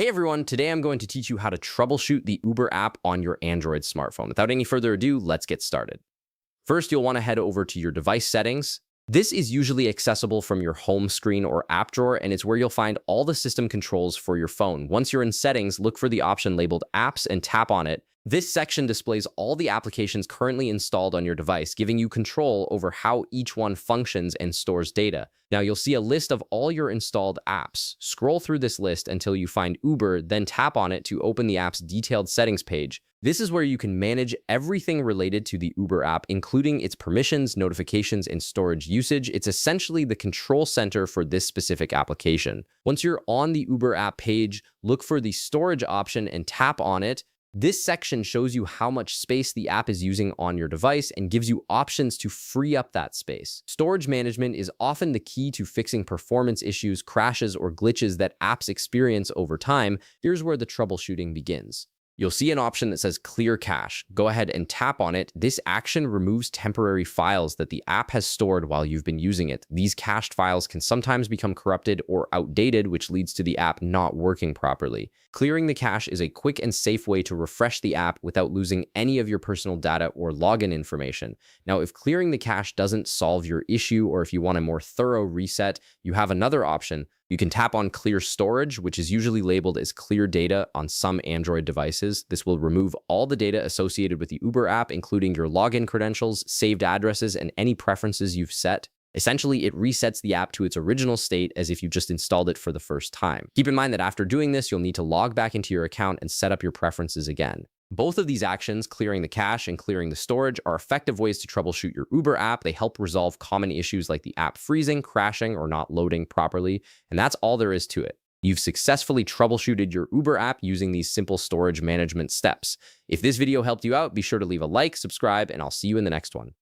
Hey everyone, today I'm going to teach you how to troubleshoot the Uber app on your Android smartphone. Without any further ado, let's get started. First, you'll want to head over to your device settings. This is usually accessible from your home screen or app drawer, and it's where you'll find all the system controls for your phone. Once you're in settings, look for the option labeled apps and tap on it. This section displays all the applications currently installed on your device, giving you control over how each one functions and stores data. Now, you'll see a list of all your installed apps. Scroll through this list until you find Uber, then tap on it to open the app's detailed settings page. This is where you can manage everything related to the Uber app, including its permissions, notifications, and storage usage. It's essentially the control center for this specific application. Once you're on the Uber app page, look for the storage option and tap on it. This section shows you how much space the app is using on your device and gives you options to free up that space. Storage management is often the key to fixing performance issues, crashes, or glitches that apps experience over time. Here's where the troubleshooting begins. You'll see an option that says Clear Cache. Go ahead and tap on it. This action removes temporary files that the app has stored while you've been using it. These cached files can sometimes become corrupted or outdated, which leads to the app not working properly. Clearing the cache is a quick and safe way to refresh the app without losing any of your personal data or login information. Now, if clearing the cache doesn't solve your issue, or if you want a more thorough reset, you have another option. You can tap on Clear Storage, which is usually labeled as Clear Data on some Android devices. This will remove all the data associated with the Uber app, including your login credentials, saved addresses, and any preferences you've set. Essentially, it resets the app to its original state as if you just installed it for the first time. Keep in mind that after doing this, you'll need to log back into your account and set up your preferences again. Both of these actions, clearing the cache and clearing the storage, are effective ways to troubleshoot your Uber app. They help resolve common issues like the app freezing, crashing, or not loading properly, and that's all there is to it. You've successfully troubleshooted your Uber app using these simple storage management steps. If this video helped you out, be sure to leave a like, subscribe, and I'll see you in the next one.